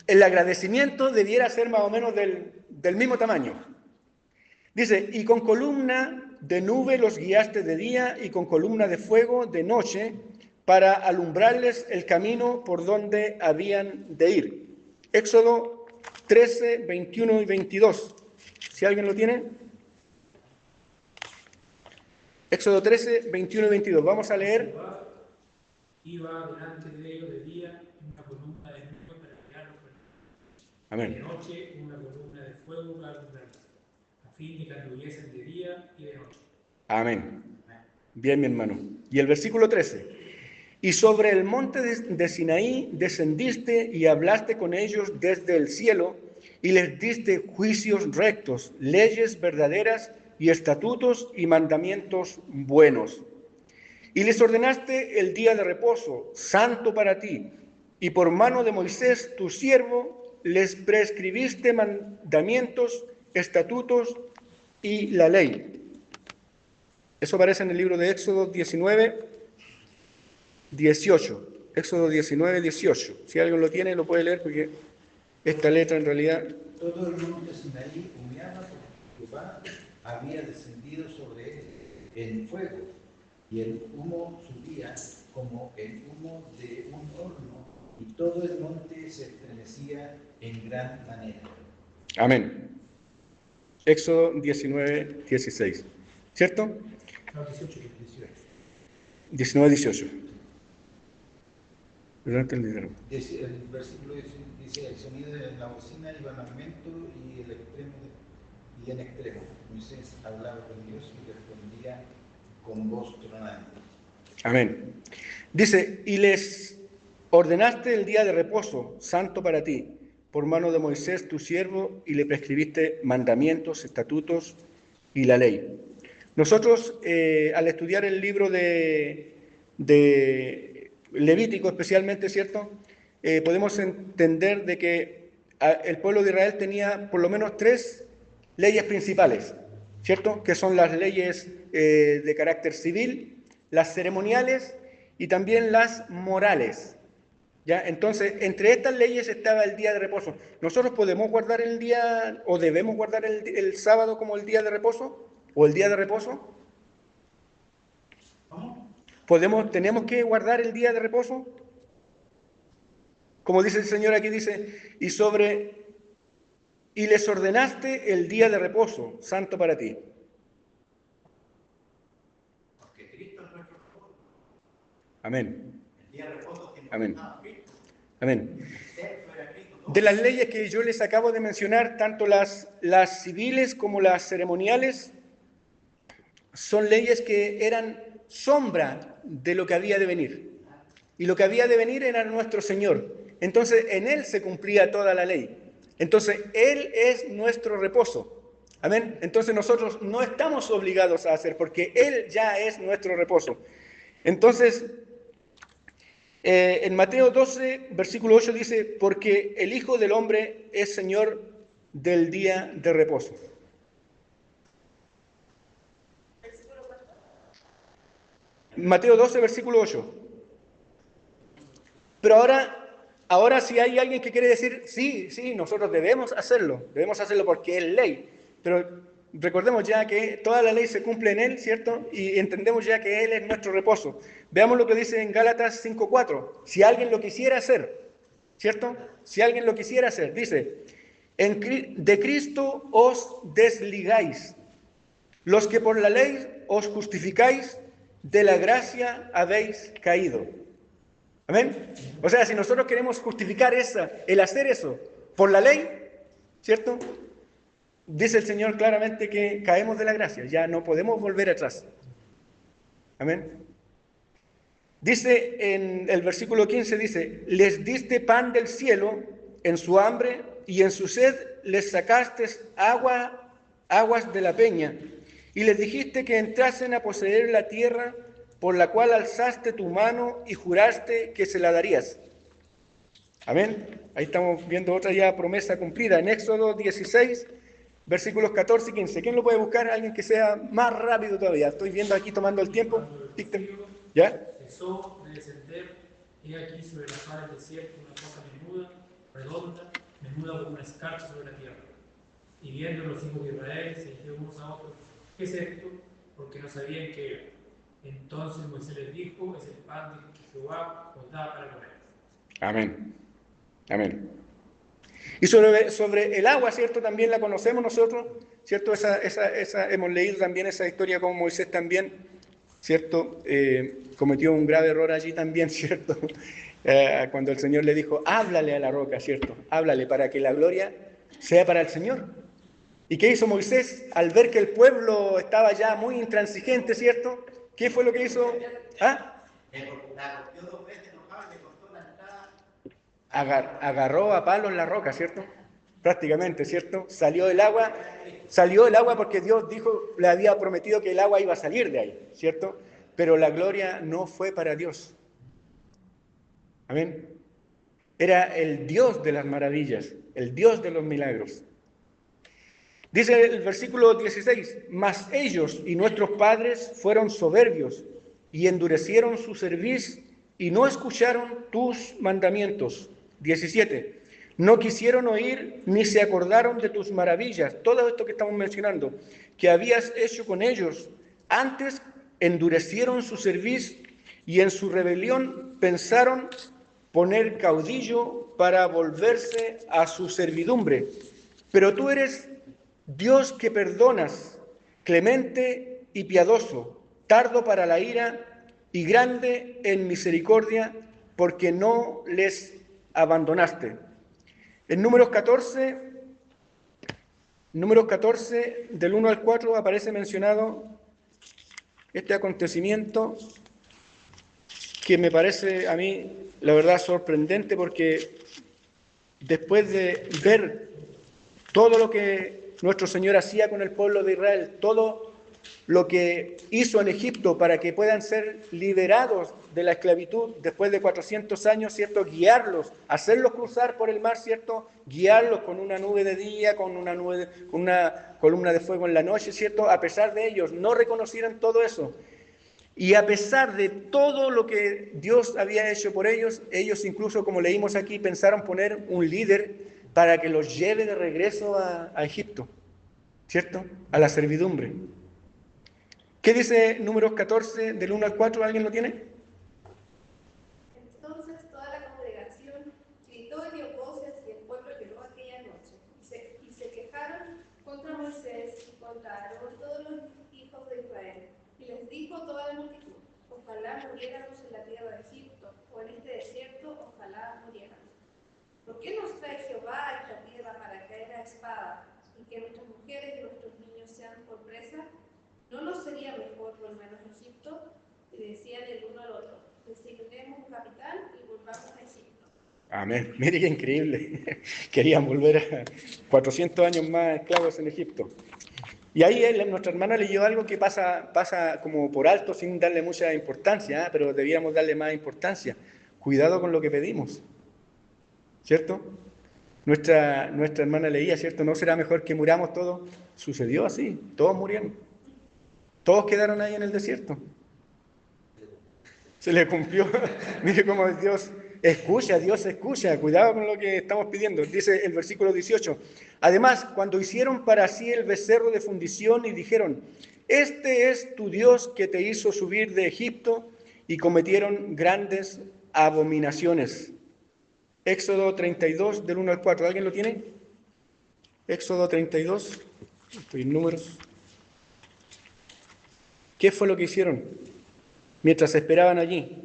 el agradecimiento debiera ser más o menos del mismo tamaño. Dice, y con columna de nube los guiaste de día y con columna de fuego de noche para alumbrarles el camino por donde habían de ir. Éxodo 13, 21 y 22. Si alguien lo tiene. Éxodo 13, 21 y 22. Vamos a leer. Iba delante de ellos de día una columna de nube para guiarlos por el camino. Amén. De noche una columna de fuego para alumbrarlos, a fin de que anduviesen de día y de noche. Amén. Bien, mi hermano. Y el versículo 13. Y sobre el monte de Sinaí descendiste y hablaste con ellos desde el cielo y les diste juicios rectos, leyes verdaderas y estatutos y mandamientos buenos. Y les ordenaste el día de reposo, santo para ti, y por mano de Moisés, tu siervo, les prescribiste mandamientos, estatutos y la ley. Eso aparece en el libro de Éxodo 19, 18. Éxodo 19, 18. Si alguien lo tiene, lo puede leer porque esta letra en realidad... Todo el monte Sinaí humeaba porque Jehová había descendido sobre él en fuego, y el humo subía como el humo de un horno, y todo el monte se estremecía en gran manera. Amén. Éxodo 19, 16. ¿Cierto? No, 18. 19, 18. Durante el dinero. El versículo dice, el sonido de la bocina iba en aumento y en extremo. Moisés hablaba con Dios y respondía con voz tronante. Amén. Dice, y les ordenaste el día de reposo, santo para ti, por mano de Moisés, tu siervo, y le prescribiste mandamientos, estatutos y la ley. Nosotros, al estudiar el libro de Levítico especialmente, ¿cierto? Podemos entender de que el pueblo de Israel tenía por lo menos 3 leyes principales, ¿cierto? Que son las leyes de carácter civil, las ceremoniales y también las morales. ¿Ya? Entonces, entre estas leyes estaba el día de reposo. ¿Nosotros podemos guardar el día o debemos guardar el sábado como el día de reposo o el día de reposo? ¿Cómo? ¿Tenemos que guardar el día de reposo? como dice el Señor aquí, dice, y les ordenaste el día de reposo, santo para ti. Porque Cristo es nuestro reposo. Amén. El día de reposo que nos Amén. daba Cristo. Amén. Ser fuera Cristo, todo. De las leyes que yo les acabo de mencionar, tanto las civiles como las ceremoniales, son leyes que eran sombra de lo que había de venir. Y lo que había de venir era nuestro Señor. Entonces, en Él se cumplía toda la ley. Entonces, Él es nuestro reposo. Amén. Entonces, nosotros no estamos obligados a hacer, porque Él ya es nuestro reposo. Entonces, en Mateo 12, versículo 8 dice, porque el Hijo del Hombre es Señor del día de reposo. Mateo 12, versículo 8. Pero ahora si hay alguien que quiere decir, sí, nosotros debemos hacerlo porque es ley. Pero recordemos ya que toda la ley se cumple en Él, ¿cierto? Y entendemos ya que Él es nuestro reposo. Veamos lo que dice en Gálatas 5:4. Si alguien lo quisiera hacer, ¿cierto? Si alguien lo quisiera hacer, dice, de Cristo os desligáis. Los que por la ley os justificáis, de la gracia habéis caído. ¿Amén? O sea, si nosotros queremos justificar el hacer eso por la ley, ¿cierto? Dice el Señor claramente que caemos de la gracia, ya no podemos volver atrás. Amén. Dice en el versículo 15, dice, les diste pan del cielo en su hambre y en su sed les sacaste aguas de la peña y les dijiste que entrasen a poseer la tierra por la cual alzaste tu mano y juraste que se la darías. Amén. Ahí estamos viendo otra ya promesa cumplida. En Éxodo 16, versículos 14 y 15. ¿Quién lo puede buscar? Alguien que sea más rápido todavía. Estoy viendo aquí tomando el tiempo. ¿Ya? Cesó de descender, y aquí sobre la faz del desierto una cosa menuda, redonda, menuda como una escarcha sobre la tierra. Y viendo los hijos de Israel, se dijeron unos a otros, ¿qué es esto? Porque no sabían qué era. Entonces Moisés les dijo, es el pan que Jehová os da para comer. Amén. Amén. Y sobre el agua, ¿cierto? También la conocemos nosotros, ¿cierto? Hemos leído también esa historia como Moisés también, ¿cierto? Cometió un grave error allí también, ¿cierto? Cuando el Señor le dijo, háblale a la roca, ¿cierto? Háblale para que la gloria sea para el Señor. ¿Y qué hizo Moisés? Al ver que el pueblo estaba ya muy intransigente, ¿cierto? ¿Qué fue lo que hizo? ¿Ah? La golpeó 2 veces enojado y le costó la entrada. Agarró a palos la roca, ¿cierto? Prácticamente, ¿cierto? Salió el agua porque Dios le había prometido que el agua iba a salir de ahí, ¿cierto? Pero la gloria no fue para Dios. Amén. Era el Dios de las maravillas, el Dios de los milagros. Dice el versículo 16, mas ellos y nuestros padres fueron soberbios y endurecieron su cerviz y no escucharon tus mandamientos. 17, no quisieron oír ni se acordaron de tus maravillas, todo esto que estamos mencionando, que habías hecho con ellos. Antes endurecieron su cerviz y en su rebelión pensaron poner caudillo para volverse a su servidumbre. Pero tú eres Dios que perdonas, clemente y piadoso, tardo para la ira y grande en misericordia, porque no les abandonaste. En Números 14, del 1 al 4, aparece mencionado este acontecimiento que me parece a mí, la verdad, sorprendente, porque después de ver todo lo que nuestro Señor hacía con el pueblo de Israel, todo lo que hizo en Egipto para que puedan ser liberados de la esclavitud después de 400 años, ¿cierto? Guiarlos, hacerlos cruzar por el mar, ¿cierto? Guiarlos con una nube de día, con una columna de fuego en la noche, ¿cierto? A pesar de ellos, no reconocieron todo eso. Y a pesar de todo lo que Dios había hecho por ellos, ellos incluso, como leímos aquí, pensaron poner un líder para que los lleve de regreso a Egipto, ¿cierto? A la servidumbre. ¿Qué dice Números 14, del 1 al 4? ¿Alguien lo tiene? Entonces toda la congregación pidió ojalá muriéramos en la tierra de Egipto, o en este desierto, ojalá muriéramos. ¿Por qué nos trae Jehová a esta tierra para caer a espada, y que nuestras mujeres y nuestros niños sean por presa? ¿No nos sería mejor volvernos a Egipto? Y decían el uno al otro, designemos un capitán y volvamos a Egipto. Amén. Mire qué increíble. Querían volver a 400 años más esclavos en Egipto. Y ahí nuestra hermana leyó algo que pasa como por alto sin darle mucha importancia, pero debíamos darle más importancia. Cuidado con lo que pedimos, ¿cierto? Nuestra hermana leía, ¿cierto? ¿No será mejor que muramos todos? Sucedió así, todos murieron. Todos quedaron ahí en el desierto. Se le cumplió. Mire cómo Dios escucha. Cuidado con lo que estamos pidiendo. Dice el versículo 18. Además, cuando hicieron para sí el becerro de fundición y dijeron, este es tu Dios que te hizo subir de Egipto, y cometieron grandes abominaciones. Éxodo 32, del 1 al 4. ¿Alguien lo tiene? Éxodo 32. Estoy en números. ¿Qué fue lo que hicieron mientras esperaban allí?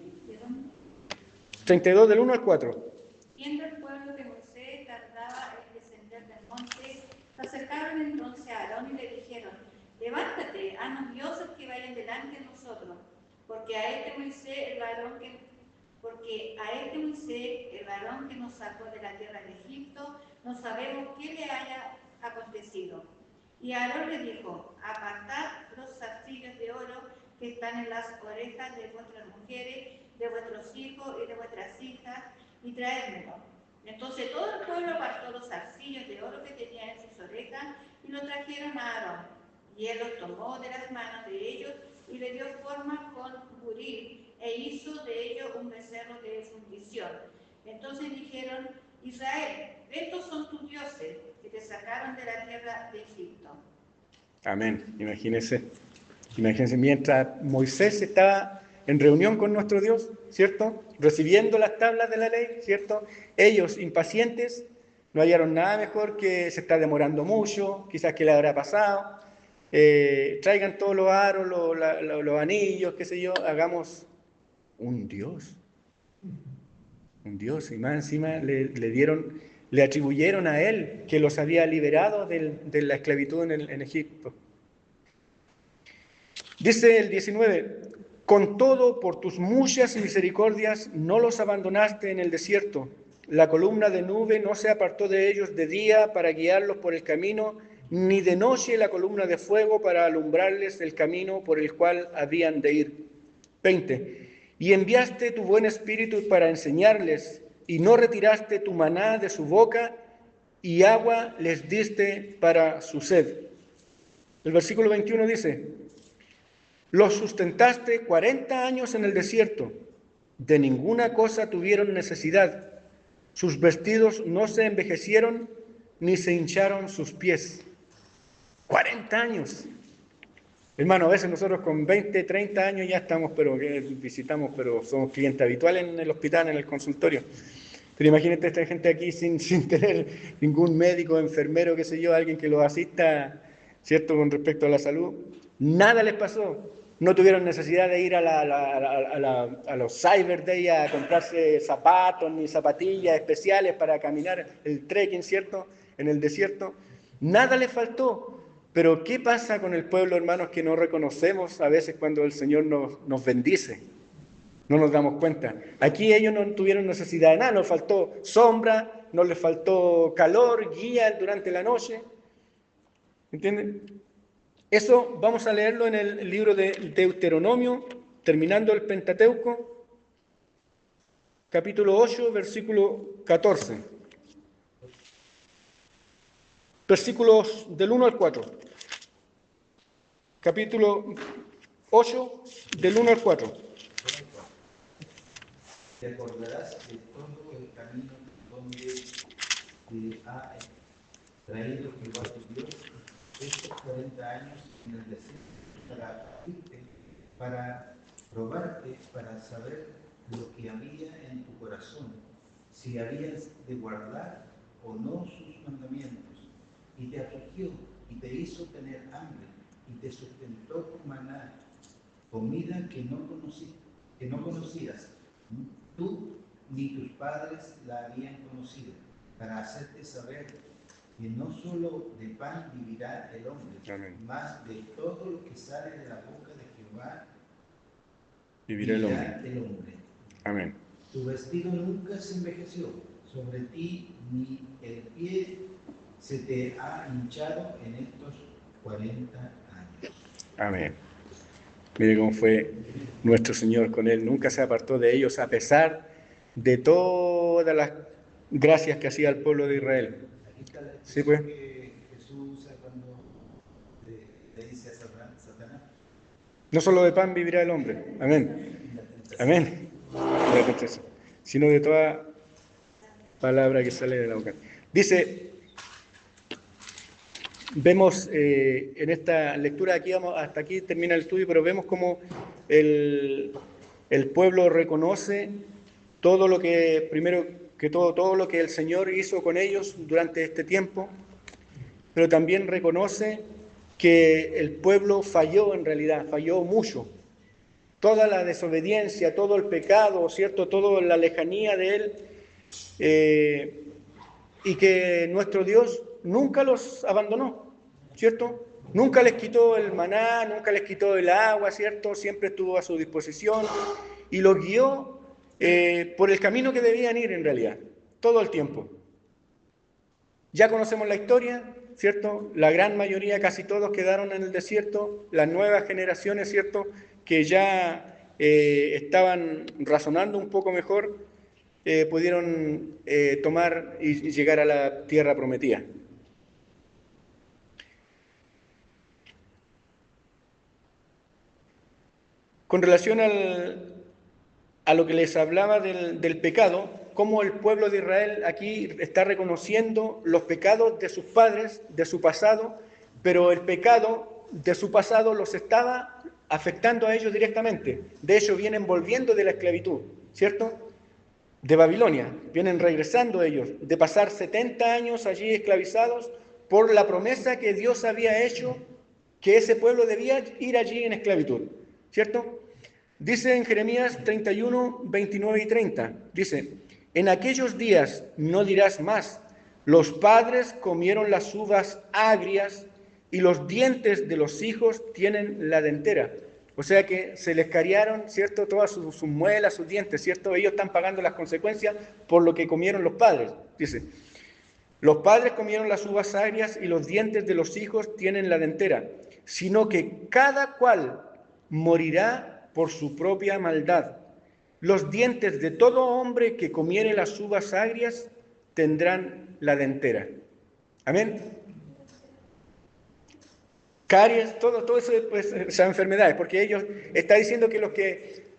32, del 1 al 4. Viendo el pueblo que Moisés tardaba en descender del monte, se acercaron entonces a Aarón y le dijeron, levántate, haznos dioses que vayan delante de nosotros, porque a este Moisés, el varón que nos sacó de la tierra de Egipto, no sabemos qué le haya acontecido. Y Aarón le dijo, apartad los zarcillos de oro que están en las orejas de vuestras mujeres, de vuestros hijos y de vuestras hijas, y traédmelo. Entonces todo el pueblo apartó los zarcillos de oro que tenía en sus orejas y lo trajeron a Aarón. Y él los tomó de las manos de ellos y le dio forma con buril, e hizo de ellos un becerro de fundición. Entonces dijeron, Israel, estos son tus dioses que te sacaron de la tierra de Egipto. Amén. Imagínense, mientras Moisés estaba en reunión con nuestro Dios, ¿cierto? Recibiendo las tablas de la ley, ¿cierto? Ellos, impacientes, no hallaron nada mejor que se está demorando mucho, quizás que le habrá pasado. Traigan todos los aros, los anillos, qué sé yo, hagamos un Dios. Un Dios, y más encima le atribuyeron a él que los había liberado de la esclavitud en Egipto. Dice el 19, con todo, por tus muchas misericordias no los abandonaste en el desierto. La columna de nube no se apartó de ellos de día para guiarlos por el camino, ni de noche la columna de fuego para alumbrarles el camino por el cual habían de ir. 20. Y enviaste tu buen espíritu para enseñarles, y no retiraste tu maná de su boca, y agua les diste para su sed. El versículo 21 dice, los sustentaste 40 años en el desierto, de ninguna cosa tuvieron necesidad, sus vestidos no se envejecieron, ni se hincharon sus pies. 40 años. Hermano, a veces nosotros con 20, 30 años ya estamos, visitamos, pero somos clientes habituales en el hospital, en el consultorio. Pero imagínate esta gente aquí sin tener ningún médico, enfermero, qué sé yo, alguien que los asista, ¿cierto?, con respecto a la salud. Nada les pasó. No tuvieron necesidad de ir a los Cyber Day a comprarse zapatos ni zapatillas especiales para caminar el trekking, ¿cierto?, en el desierto. Nada les faltó. Pero ¿qué pasa con el pueblo, hermanos, que no reconocemos a veces cuando el Señor nos bendice? No nos damos cuenta. Aquí ellos no tuvieron necesidad de nada, nos faltó sombra, no les faltó calor, guía durante la noche. ¿Entienden? Eso vamos a leerlo en el libro de Deuteronomio, terminando el Pentateuco, capítulo 8, versículo 14. Versículos del 1 al 4. Capítulo 8, del 1 al 4. Te acordarás de todo el camino donde te ha traído Jehová tu Dios estos 40 años en el desierto para probarte, para saber lo que había en tu corazón, si habías de guardar o no sus mandamientos. Y te afligió y te hizo tener hambre y te sustentó con maná, comida que no conociste, que no conocías. Tú ni tus padres la habían conocido, para hacerte saber que no solo de pan vivirá el hombre, Amén. mas de todo lo que sale de la boca de Jehová Vivirá el hombre. el hombre. Amén. Tu vestido nunca se envejeció, sobre ti ni el pie se te ha hinchado en estos 40 años. Amén. Mire cómo fue nuestro Señor con él. Nunca se apartó de ellos a pesar de todas las gracias que hacía al pueblo de Israel. Aquí está la Sí, pues. que Jesús usa cuando le dice a Satanás. No solo de pan vivirá el hombre. Amén. Amén. La tentación, sino de toda palabra que sale de la boca. Dice, vemos en esta lectura, aquí vamos, hasta aquí termina el estudio, pero vemos cómo el pueblo reconoce todo lo que, primero que todo lo que el Señor hizo con ellos durante este tiempo, pero también reconoce que el pueblo falló en realidad, falló mucho. Toda la desobediencia, todo el pecado, ¿cierto? Toda la lejanía de Él, y que nuestro Dios nunca los abandonó, ¿cierto? Nunca les quitó el maná, nunca les quitó el agua, ¿cierto? Siempre estuvo a su disposición y los guió por el camino que debían ir en realidad, todo el tiempo. Ya conocemos la historia, ¿cierto? La gran mayoría, casi todos quedaron en el desierto, las nuevas generaciones, ¿cierto?, que ya estaban razonando un poco mejor, pudieron tomar y llegar a la tierra prometida. Con relación a lo que les hablaba del pecado, cómo el pueblo de Israel aquí está reconociendo los pecados de sus padres, de su pasado, pero el pecado de su pasado los estaba afectando a ellos directamente. De hecho, vienen volviendo de la esclavitud, ¿cierto?, de Babilonia. Vienen regresando ellos, de pasar 70 años allí esclavizados por la promesa que Dios había hecho que ese pueblo debía ir allí en esclavitud, ¿cierto? Dice en Jeremías 31, 29 y 30, dice, en aquellos días no dirás más, los padres comieron las uvas agrias y los dientes de los hijos tienen la dentera. O sea que se les cariaron, ¿cierto?, todas sus muelas, sus dientes, ¿cierto? Ellos están pagando las consecuencias por lo que comieron los padres. Dice, los padres comieron las uvas agrias y los dientes de los hijos tienen la dentera, sino que cada cual morirá por su propia maldad. Los dientes de todo hombre que comiere las uvas agrias tendrán la dentera. Amén. Caries, todo eso, pues, esas enfermedades, porque ellos está diciendo que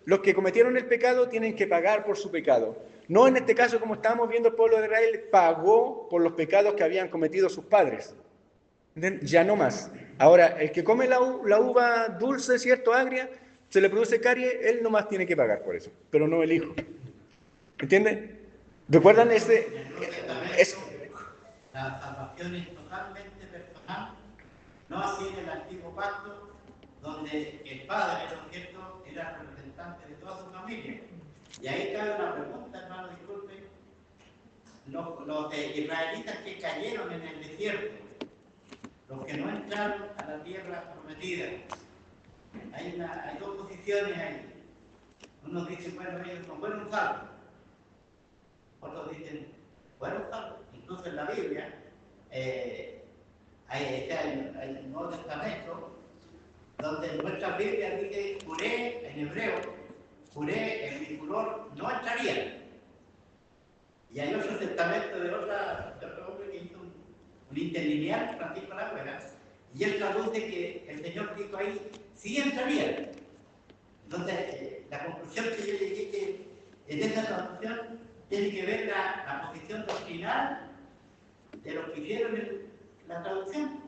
los que cometieron el pecado tienen que pagar por su pecado. No en este caso, como estábamos viendo, el pueblo de Israel pagó por los pecados que habían cometido sus padres. Ya no más. Ahora, el que come la uva dulce, ¿cierto?, agria, se le produce caries, él nomás tiene que pagar por eso, pero no el hijo. ¿Entienden? ¿Recuerdan ese? La salvación es totalmente personal, no así en el antiguo pacto, donde el padre, ¿no es cierto?, era representante de toda su familia. Y ahí cabe una pregunta, hermano, disculpe. Los israelitas que cayeron en el desierto, los que no entraron a la tierra prometida, hay dos posiciones ahí. Unos dicen, bueno, ellos no fueron salvos. Otros dicen, fueron salvos. Incluso en la Biblia, hay el Nuevo Testamento, donde en nuestra Biblia dice, juré, en hebreo, juré en mi furor, no entraría. Y hay otro testamento de otro hombre que hizo un interlineal, Francisco Lagüera, y él traduce que el Señor dijo ahí, sí entraría. Entonces, la conclusión que yo llegué que en esta traducción tiene que ver la posición doctrinal de los que hicieron la traducción.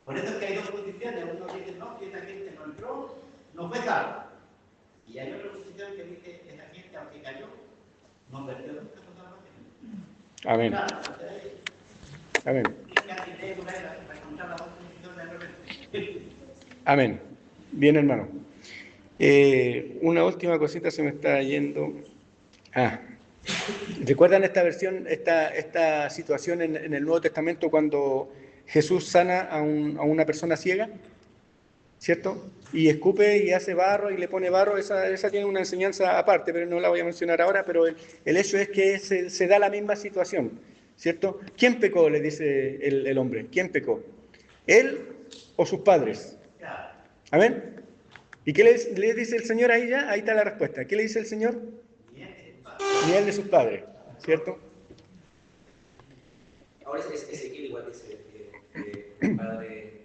Por eso es que hay dos posiciones. Uno dice, no, que esa gente no entró, no fue salvo. Y hay otra posición que dice, esa gente, aunque cayó, no perdió nunca su salvación. Amén. Claro, Amén. casi tengo para encontrar las dos posiciones de repente. Amén. Bien, hermano. Una última cosita se me está yendo. ¿Recuerdan esta versión, esta situación en el Nuevo Testamento cuando Jesús sana a una persona ciega? ¿Cierto? Y escupe y hace barro y le pone barro. Esa tiene una enseñanza aparte, pero no la voy a mencionar ahora, pero el hecho es que se da la misma situación, ¿cierto? ¿Quién pecó?, le dice el hombre. ¿Quién pecó? ¿Él o sus padres? ¿Amén? ¿Y qué le dice el Señor ahí ya? Ahí está la respuesta. ¿Qué le dice el Señor? Ni él de sus padres, ¿cierto? Ahora Ezequiel igual dice que el padre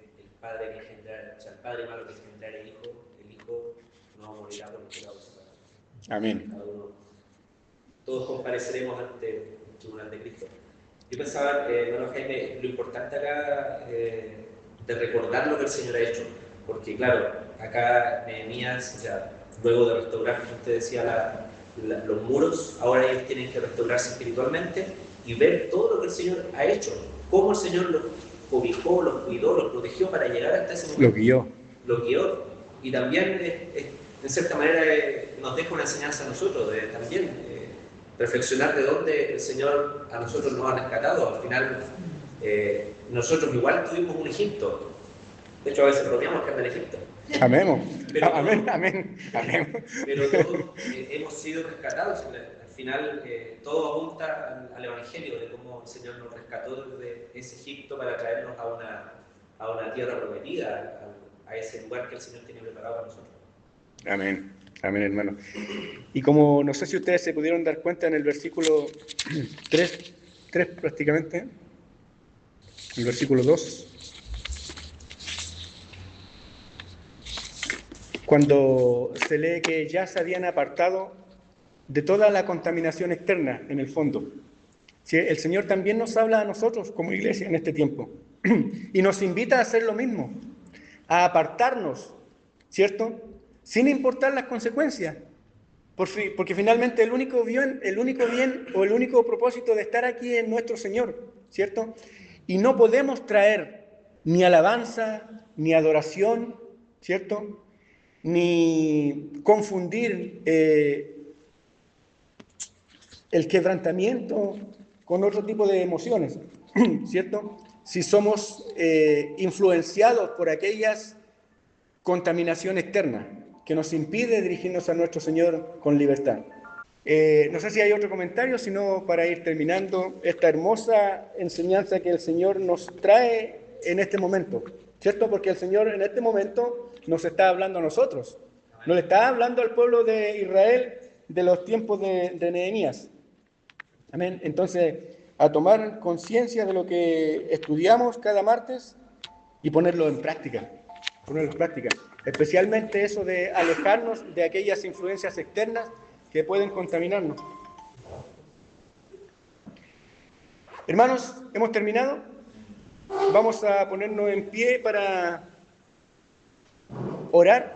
que engendrar, o sea, el padre malo que engendrar el hijo no morirá por los pecados. Amén. Cada uno, todos compareceremos ante el tribunal de Cristo. Yo pensaba, hermano Jaime, lo importante acá de recordar lo que el Señor ha hecho, porque claro, acá Nehemías, o sea, luego de restaurar, como usted decía, los muros, ahora ellos tienen que restaurarse espiritualmente y ver todo lo que el Señor ha hecho, cómo el Señor los cobijó, los cuidó, los protegió para llegar hasta ese momento. Lo guió. Y también, en cierta manera, nos deja una enseñanza a nosotros, de también reflexionar de dónde el Señor a nosotros nos ha rescatado. Al final, nosotros igual tuvimos un Egipto. De hecho, a veces bromeamos que anda en Egipto. Amén. Pero Amén. Pero todos hemos sido rescatados. Al final, todo apunta al Evangelio de cómo el Señor nos rescató de ese Egipto para traernos a una tierra prometida, a ese lugar que el Señor tiene preparado para nosotros. Amén. Amén, hermano. Y como no sé si ustedes se pudieron dar cuenta en el versículo 3 prácticamente, el versículo 2, cuando se lee que ya se habían apartado de toda la contaminación externa en el fondo. ¿Sí? El Señor también nos habla a nosotros como iglesia en este tiempo y nos invita a hacer lo mismo, a apartarnos, ¿cierto? Sin importar las consecuencias, porque finalmente el único bien o el único propósito de estar aquí es nuestro Señor, ¿cierto? Y no podemos traer ni alabanza, ni adoración, ¿cierto?, ni confundir el quebrantamiento con otro tipo de emociones, ¿cierto? Si somos influenciados por aquellas contaminación externa que nos impide dirigirnos a nuestro Señor con libertad. No sé si hay otro comentario, sino para ir terminando esta hermosa enseñanza que el Señor nos trae en este momento, ¿cierto? Porque el Señor en este momento nos está hablando a nosotros, no le está hablando al pueblo de Israel de los tiempos de Nehemías. Amén. Entonces, a tomar conciencia de lo que estudiamos cada martes y ponerlo en práctica. Especialmente eso de alejarnos de aquellas influencias externas que pueden contaminarnos. Hermanos, hemos terminado. Vamos a ponernos en pie para orar.